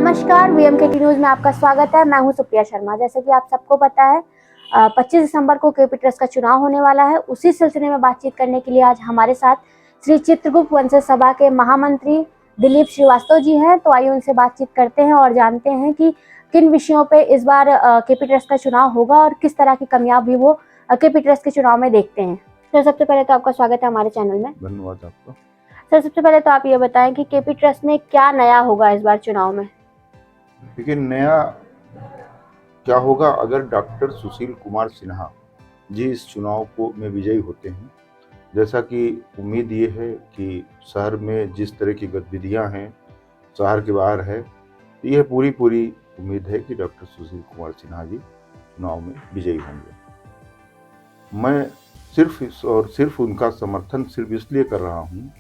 नमस्कार, वीएमकेटी न्यूज में आपका स्वागत है। मैं हूं सुप्रिया शर्मा। जैसे कि आप सबको पता है 25 दिसंबर को केपी ट्रस्ट का चुनाव होने वाला है। उसी सिलसिले में बातचीत करने के लिए आज हमारे साथ श्री चित्रगुप्त वंशज सभा के महामंत्री दिलीप श्रीवास्तव जी हैं। तो आइए उनसे बातचीत करते हैं और जानते हैं कि किन विषयों पे इस बार केपी ट्रस्ट का चुनाव होगा और किस तरह की कामयाबी वो केपी ट्रस्ट के चुनाव में देखते हैं। तो सबसे पहले तो आपका स्वागत है हमारे चैनल में। धन्यवाद आपका। सर, सबसे पहले तो आप ये बताएं कि केपी ट्रस्ट में क्या नया होगा इस बार चुनाव में। देखिए, नया क्या होगा अगर डॉक्टर सुशील कुमार सिन्हा जी इस चुनाव को में विजयी होते हैं। जैसा कि उम्मीद ये है कि शहर में जिस तरह की गतिविधियां हैं शहर के बाहर है, तो यह पूरी उम्मीद है कि डॉक्टर सुशील कुमार सिन्हा जी चुनाव में विजयी होंगे। मैं सिर्फ उनका समर्थन सिर्फ इसलिए कर रहा हूँ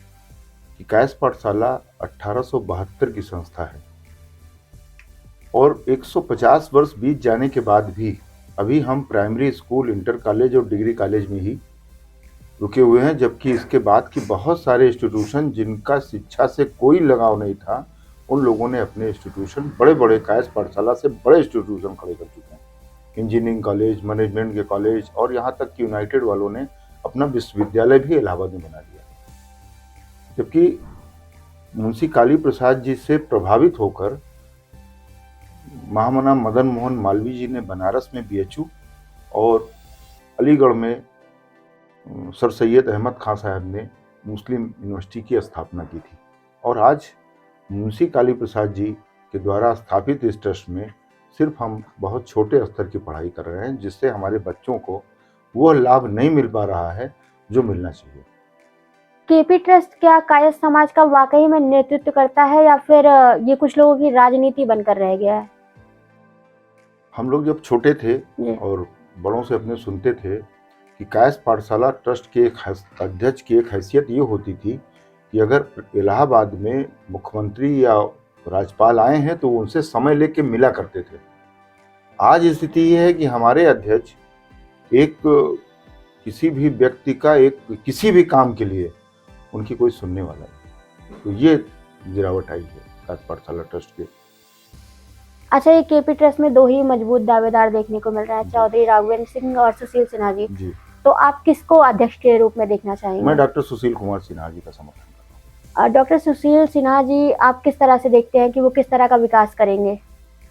कि कायस्थ पाठशाला 1872 की संस्था है और 150 वर्ष बीत जाने के बाद भी अभी हम प्राइमरी स्कूल, इंटर कॉलेज और डिग्री कॉलेज में ही रुके हुए हैं, जबकि इसके बाद की बहुत सारे इंस्टीट्यूशन जिनका शिक्षा से कोई लगाव नहीं था, उन लोगों ने अपने इंस्टीट्यूशन बड़े कायस्थ पाठशाला से बड़े इंस्टीट्यूशन खड़े कर चुके हैं। इंजीनियरिंग कॉलेज, मैनेजमेंट के कॉलेज और यहाँ तक कि यूनाइटेड वालों ने अपना विश्वविद्यालय भी इलाहाबाद में बना दिया। जबकि मुंशी काली प्रसाद जी से प्रभावित होकर महामना मदन मोहन मालवीय जी ने बनारस में बीएचयू और अलीगढ़ में सर सैयद अहमद खान साहब ने मुस्लिम यूनिवर्सिटी की स्थापना की थी। और आज मुंशी काली प्रसाद जी के द्वारा स्थापित इस ट्रस्ट में सिर्फ हम बहुत छोटे स्तर की पढ़ाई कर रहे हैं, जिससे हमारे बच्चों को वह लाभ नहीं मिल पा रहा है जो मिलना चाहिए। केपी ट्रस्ट क्या कायस्थ समाज का वाकई में नेतृत्व करता है या फिर ये कुछ लोगों की राजनीति बनकर रह गया है? हम लोग जब छोटे थे और बड़ों से अपने सुनते थे कि कायस्थ पाठशाला ट्रस्ट के एक अध्यक्ष की एक हैसियत ये होती थी कि अगर इलाहाबाद में मुख्यमंत्री या राज्यपाल आए हैं तो उनसे समय लेके मिला करते थे। आज स्थिति ये है कि हमारे अध्यक्ष एक किसी भी व्यक्ति का किसी भी काम के लिए उनकी कोई सुनने वाला नहीं। तो ये गिरावट आई है कायस्थ पाठशाला ट्रस्ट के। अच्छा, ये केपी ट्रस्ट में दो ही मजबूत दावेदार देखने को मिल रहा है, चौधरी राघवेंद्र सिंह और सुशील सिन्हा जी। तो आप किसको अध्यक्ष के रूप में देखना चाहेंगे? मैं डॉक्टर सुशील कुमार सिन्हा जी का समर्थन करता हूँ। डॉक्टर सुशील सिन्हा जी आप किस तरह से देखते हैं कि वो किस तरह का विकास करेंगे?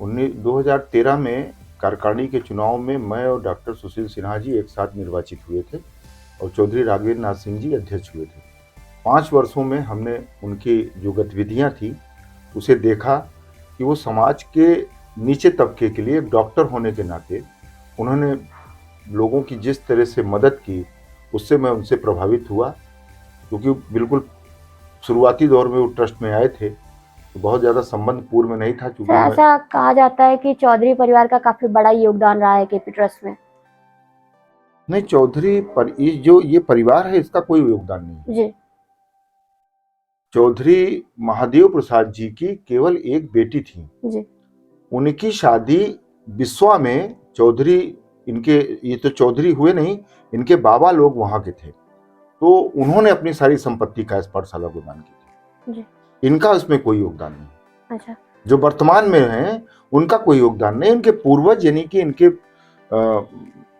2013 में कार्यकारिणी के चुनाव में मैं और डॉक्टर सुशील सिन्हा जी एक साथ निर्वाचित हुए थे और चौधरी राघवेंद्र नाथ सिंह जी अध्यक्ष हुए थे। 5 वर्षों में हमने उनकी जो गतिविधियाँ थी उसे देखा कि वो समाज के नीचे तबके के लिए डॉक्टर होने के नाते उन्होंने लोगों की जिस तरह से मदद की, उससे मैं उनसे प्रभावित हुआ। क्योंकि बिल्कुल शुरुआती दौर में वो ट्रस्ट में आए थे तो बहुत ज़्यादा संबंध पूर्व में नहीं था। क्योंकि ऐसा कहा जाता है कि चौधरी परिवार का काफी बड़ा योगदान रहा है केपी ट्रस्ट में। नहीं, चौधरी जो ये परिवार है इसका कोई योगदान नहीं जी। चौधरी महादेव प्रसाद जी की केवल एक बेटी थी जी। उनकी शादी बिस्वा में चौधरी, ये तो चौधरी हुए नहीं, इनके बाबा लोग वहां के थे, तो उन्होंने अपनी सारी संपत्ति कायस्थ पाठशाला को दान की थी। इनका इसमें कोई योगदान नहीं। अच्छा। जो वर्तमान में हैं उनका कोई योगदान नहीं। इनके पूर्वज यानी कि इनके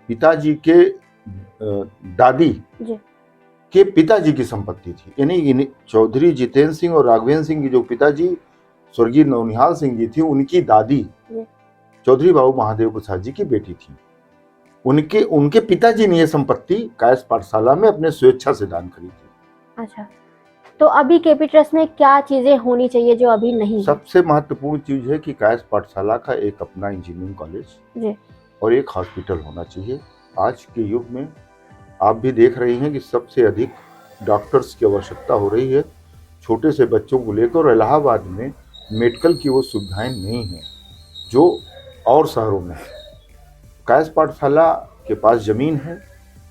पिताजी के दादी के पिताजी की संपत्ति थी। यानी चौधरी जितेंद्र सिंह और राघवेंद्र सिंह की जो पिताजी स्वर्गीय नौनिहाल सिंह जी थी, उनकी दादी चौधरी बाबू महादेव प्रसाद जी की बेटी थी। उनके पिताजी ने यह संपत्ति कायस्थ पाठशाला में अपने स्वेच्छा से दान करी थी। अच्छा, तो अभी केपी ट्रस्ट में क्या चीजें होनी चाहिए जो अभी नहीं है? सबसे महत्वपूर्ण चीज है कि कायस्थ पाठशाला का एक अपना इंजीनियरिंग कॉलेज और एक हॉस्पिटल होना चाहिए। आज के युग में आप भी देख रही हैं कि सबसे अधिक डॉक्टर्स की आवश्यकता हो रही है। छोटे से बच्चों को लेकर इलाहाबाद में मेडिकल की वो सुविधाएं नहीं हैं जो और शहरों में है। कायस्थ पाठशाला के पास जमीन है,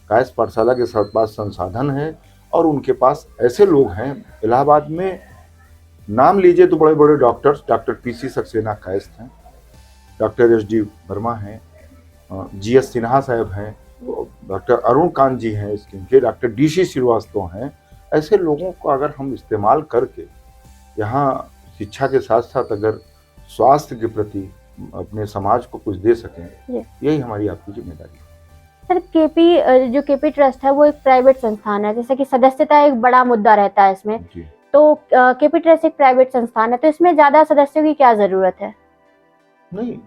कायस्थ पाठशाला के पास संसाधन है और उनके पास ऐसे लोग हैं। इलाहाबाद में नाम लीजिए तो बड़े बड़े doctors, doctor PC Saxena Kayastha हैं, डॉक्टर एसडी वर्मा हैं, जीएस सिन्हा साहब हैं, डॉक्टर अरुण कांत जी हैं स्कीम के, डॉक्टर डीसी श्रीवास्तव हैं। ऐसे लोगों को अगर हम इस्तेमाल करके यहाँ शिक्षा के साथ साथ अगर स्वास्थ्य के प्रति अपने समाज को कुछ दे सकें, जी। यही हमारी आपकी जिम्मेदारी है। सर जो केपी ट्रस्ट है वो एक प्राइवेट संस्थान है, जैसे कि सदस्यता एक बड़ा मुद्दा रहता है इसमें। जी तो केपी ट्रस्ट एक प्राइवेट संस्थान है, तो इसमें ज्यादा सदस्यों की क्या जरूरत है? नहीं,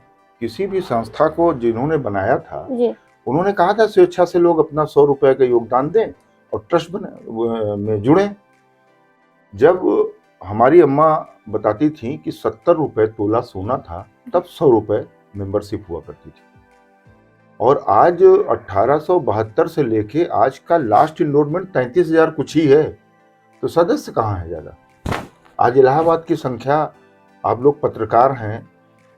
किसी भी संस्था को जिन्होंने बनाया था जी उन्होंने कहा था स्वेच्छा से लोग अपना 100 रुपए का योगदान दें और ट्रस्ट में जुड़ें। जब हमारी अम्मा बताती थी कि 70 रुपए तोला सोना था, तब 100 रुपए मेंबरशिप हुआ करती थी। और आज 1872 से लेके आज का लास्ट इनरोलमेंट 33,000 कुछ ही है, तो सदस्य कहाँ है ज्यादा। आज इलाहाबाद की संख्या, आप लोग पत्रकार हैं,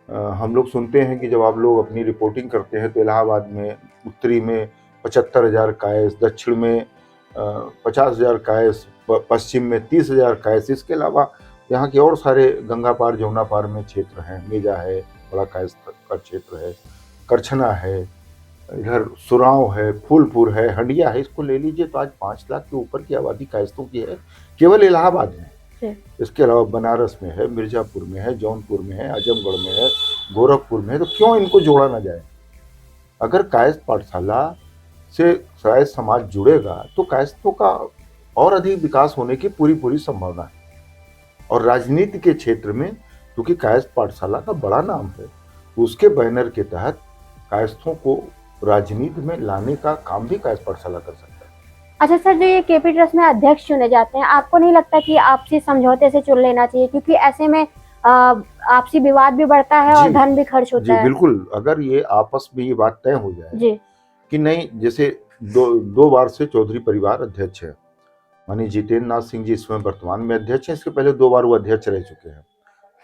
हम लोग सुनते हैं कि जब आप लोग अपनी रिपोर्टिंग करते हैं तो इलाहाबाद में उत्तरी में 75,000 कायस, दक्षिण में 50,000 कायस, पश्चिम में 30,000 कायस, इसके अलावा यहाँ के और सारे गंगा पार जमुना पार में क्षेत्र हैं, मेजा है, बड़ा कायस का क्षेत्र है, करछना है, इधर सुराव है, फूलपुर है, हंडिया है, इसको ले लीजिए तो आज 5 लाख के ऊपर की आबादी कायस्तों की है केवल इलाहाबाद में। इसके अलावा बनारस में है, मिर्जापुर में है, जौनपुर में है, आजमगढ़ में है, गोरखपुर में है, तो क्यों इनको जोड़ा ना जाए। अगर कायस्थ पाठशाला से कायस्थ समाज जुड़ेगा तो कायस्थों का और अधिक विकास होने की पूरी संभावना है। और राजनीति के क्षेत्र में क्योंकि कायस्थ पाठशाला का बड़ा नाम है, उसके बैनर के तहत कायस्थों को राजनीति में लाने का काम भी कायस्थ पाठशाला कर सकता है। अच्छा सर, जो ये केपी ट्रस्ट में अध्यक्ष चुने जाते हैं, आपको नहीं लगता कि आपसी समझौते से चुन लेना चाहिए, क्योंकि ऐसे में आपसी विवाद भी बढ़ता है और धन भी खर्च होता है? बिल्कुल, अगर ये आपस में ये बात तय हो जाए जी कि नहीं, जैसे दो बार से चौधरी परिवार अध्यक्ष है, माननीय जितेंद्र नाथ सिंह जी इसमें वर्तमान में अध्यक्ष हैं, इसके पहले 2 बार वो अध्यक्ष रह चुके हैं,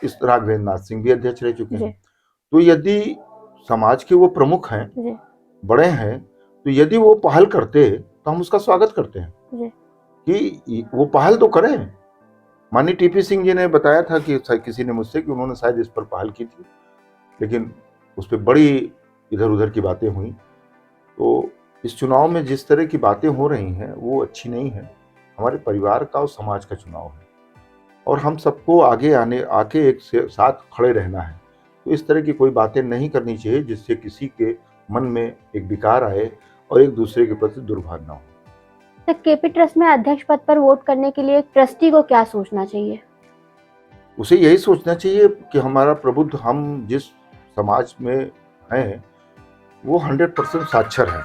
इस राघवेंद्र नाथ सिंह भी अध्यक्ष रह चुके हैं। तो यदि समाज के वो प्रमुख हैं, बड़े हैं, तो यदि वो पहल करते तो हम उसका स्वागत करते हैं कि वो पहल तो करें। माननीय टीपी सिंह जी ने बताया था कि किसी ने मुझसे कि उन्होंने शायद इस पर पहल की थी, लेकिन उस पर बड़ी इधर उधर की बातें हुई। तो इस चुनाव में जिस तरह की बातें हो रही हैं वो अच्छी नहीं है। हमारे परिवार का और समाज का चुनाव है और हम सबको आके एक साथ खड़े रहना है। तो इस तरह की कोई बातें नहीं करनी चाहिए जिससे किसी के मन में एक विकार आए और एक दूसरे के प्रति दुर्भावना हो। तो केपी ट्रस्ट में अध्यक्ष पद पर वोट करने के लिए ट्रस्टी को क्या सोचना चाहिए? उसे यही सोचना चाहिए कि हमारा प्रबुद्ध, हम जिस समाज में हैं वो 100% साक्षर है,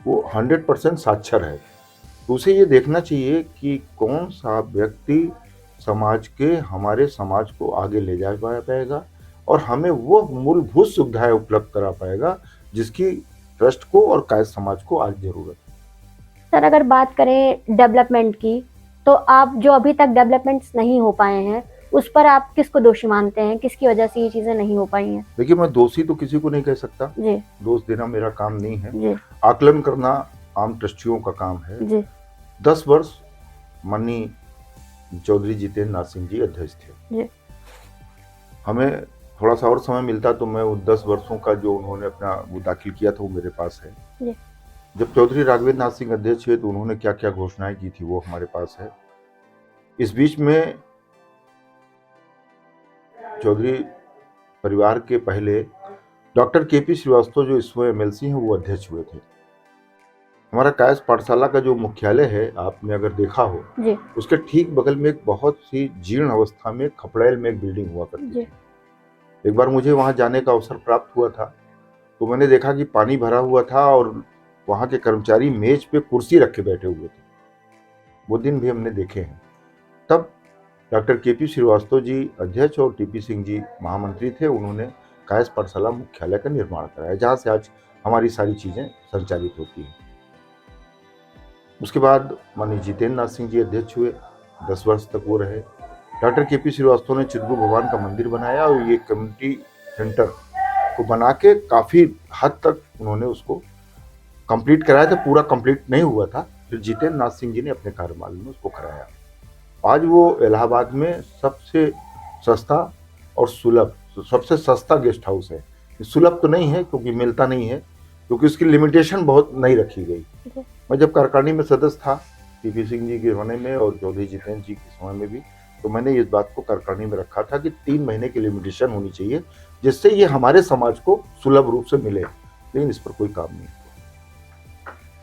वो 100% साक्षर है। तो उसे ये देखना चाहिए कि कौन सा व्यक्ति हमारे समाज को आगे ले जा पाएगा और हमें वो मूलभूत सुविधाएं उपलब्ध करा पाएगा जिसकी ट्रस्ट को और कायस्थ समाज को आज जरूरत है। सर, अगर बात करें डेवलपमेंट की, तो आप जो अभी तक डेवलपमेंट्स नहीं हो पाए हैं उस पर आप किसको दोषी मानते हैं? किसकी वजह से ये चीजें नहीं हो पाई हैं? देखिए, मैं दोषी तो किसी को नहीं कह सकता जी। दोष देना मेरा काम नहीं है जी। आकलन करना आम ट्रस्टियों का काम है जी। 10 वर्ष माननीय चौधरी जितेंद्र नाथ सिंह जी अध्यक्ष थे जी। हमें थोड़ा सा और समय मिलता तो मैं वो 10 वर्षों का जो उन्होंने अपना वो दाखिल किया था वो मेरे पास है जी। जब चौधरी राघवेंद्र नाथ सिंह अध्यक्ष हुए तो उन्होंने क्या क्या घोषणाएं की थी वो हमारे पास है। इस बीच में चौधरी परिवार के पहले डॉक्टर केपी श्रीवास्तव जो इस समय एमएलसी हैं वो अध्यक्ष हुए थे। हमारा कायस्थ पाठशाला का जो मुख्यालय है, आपने अगर देखा हो जी। उसके ठीक बगल में एक बहुत सी जीर्ण अवस्था में खपड़ैल में एक बिल्डिंग हुआ करती थी। एक बार मुझे वहां जाने का अवसर प्राप्त हुआ था तो मैंने देखा कि पानी भरा हुआ था और वहां के कर्मचारी मेज पे कुर्सी रख के बैठे हुए थे। वो दिन भी हमने देखे हैं। तब डॉक्टर केपी श्रीवास्तव जी अध्यक्ष और टीपी सिंह जी महामंत्री थे। उन्होंने कायस्थ पाठशाला मुख्यालय का निर्माण कराया जहां से आज हमारी सारी चीजें संचालित होती हैं। उसके बाद माननीय जितेंद्र नाथ सिंह जी अध्यक्ष हुए, 10 वर्ष तक वो रहे। डॉक्टर केपी श्रीवास्तव ने चित्रगुप्त भगवान का मंदिर बनाया और ये कम्युनिटी सेंटर को बना के काफ़ी हद तक उन्होंने उसको कंप्लीट कराया था। पूरा कंप्लीट नहीं हुआ था, फिर जितेंद्र नाथ सिंह जी ने अपने कार्यकाल में उसको कराया। आज वो इलाहाबाद में सबसे सस्ता और सुलभ, सबसे सस्ता गेस्ट हाउस है। सुलभ तो नहीं है क्योंकि मिलता नहीं है, क्योंकि उसकी लिमिटेशन बहुत नहीं रखी गई। मैं जब कार्यकारिणी में सदस्य था टीपी सिंह जी के समय में और चौधरी जितेंद्र जी के समय में भी, तो मैंने इस बात को करकर्णी में रखा था कि 3 महीने की लिमिटेशन होनी चाहिए, जिससे ये हमारे समाज को सुलभ रूप से मिले, लेकिन इस पर कोई काम नहीं।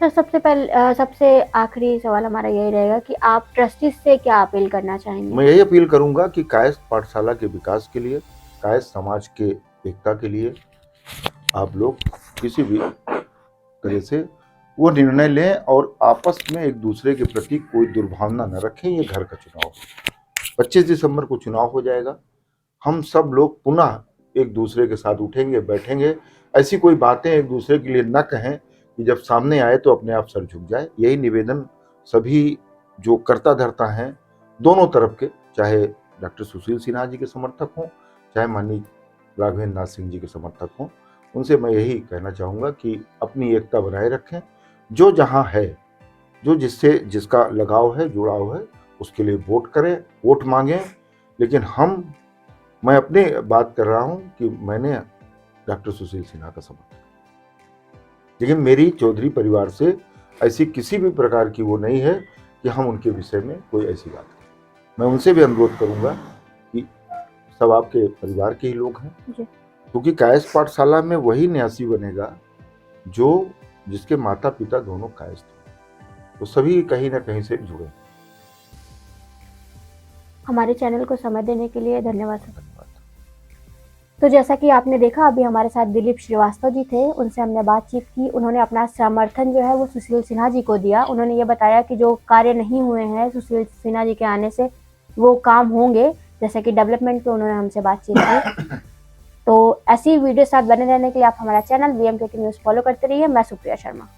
सर, सबसे आखिरी सवाल हमारा यही रहेगा कि आप ट्रस्टीज से क्या अपील करना चाहेंगे? मैं यही अपील करूंगा कि कायस्थ पाठशाला के विकास के लिए, कायस्थ समाज के एकता के लिए आप लोग किसी भी तरह से वो निर्णय लें और आपस में एक दूसरे के प्रति कोई दुर्भावना न रखें। ये घर का चुनाव है, 25 दिसंबर को चुनाव हो जाएगा। हम सब लोग पुनः एक दूसरे के साथ उठेंगे, बैठेंगे, ऐसी कोई बातें एक दूसरे के लिए न कहें कि जब सामने आए तो अपने आप सर झुक जाए। यही निवेदन सभी जो कर्ता धर्ता हैं दोनों तरफ के, चाहे डॉक्टर सुशील सिन्हा जी के समर्थक हों, चाहे माननीय राघवेंद्र नाथ सिंह जी के समर्थक हों, उनसे मैं यही कहना चाहूँगा कि अपनी एकता बनाए रखें। जो जहाँ है, जो जिससे जिसका लगाव है, जुड़ाव है, उसके लिए वोट करें, वोट मांगें। लेकिन मैं अपनी बात कर रहा हूँ कि मैंने डॉक्टर सुशील सिन्हा का समर्थन, लेकिन मेरी चौधरी परिवार से ऐसी किसी भी प्रकार की वो नहीं है कि हम उनके विषय में कोई ऐसी बात करें। मैं उनसे भी अनुरोध करूंगा कि सब आपके परिवार के ही लोग हैं, क्योंकि कायस्थ पाठशाला में वही न्यासी बनेगा जिसके माता पिता दोनों कायस्थ हैं, तो सभी कहीं ना कहीं से जुड़े। हमारे चैनल को समय देने के लिए धन्यवाद सर। तो जैसा कि आपने देखा, अभी हमारे साथ दिलीप श्रीवास्तव जी थे, उनसे हमने बातचीत की। उन्होंने अपना समर्थन जो है वो सुशील सिन्हा जी को दिया। उन्होंने ये बताया कि जो कार्य नहीं हुए हैं सुशील सिन्हा जी के आने से, वो काम होंगे, जैसे कि डेवलपमेंट पे उन्होंने हमसे बातचीत की। तो ऐसी वीडियो साथ बने रहने के लिए आप हमारा चैनल VMKT न्यूज़ फॉलो करते रहिए। मैं सुप्रिया शर्मा।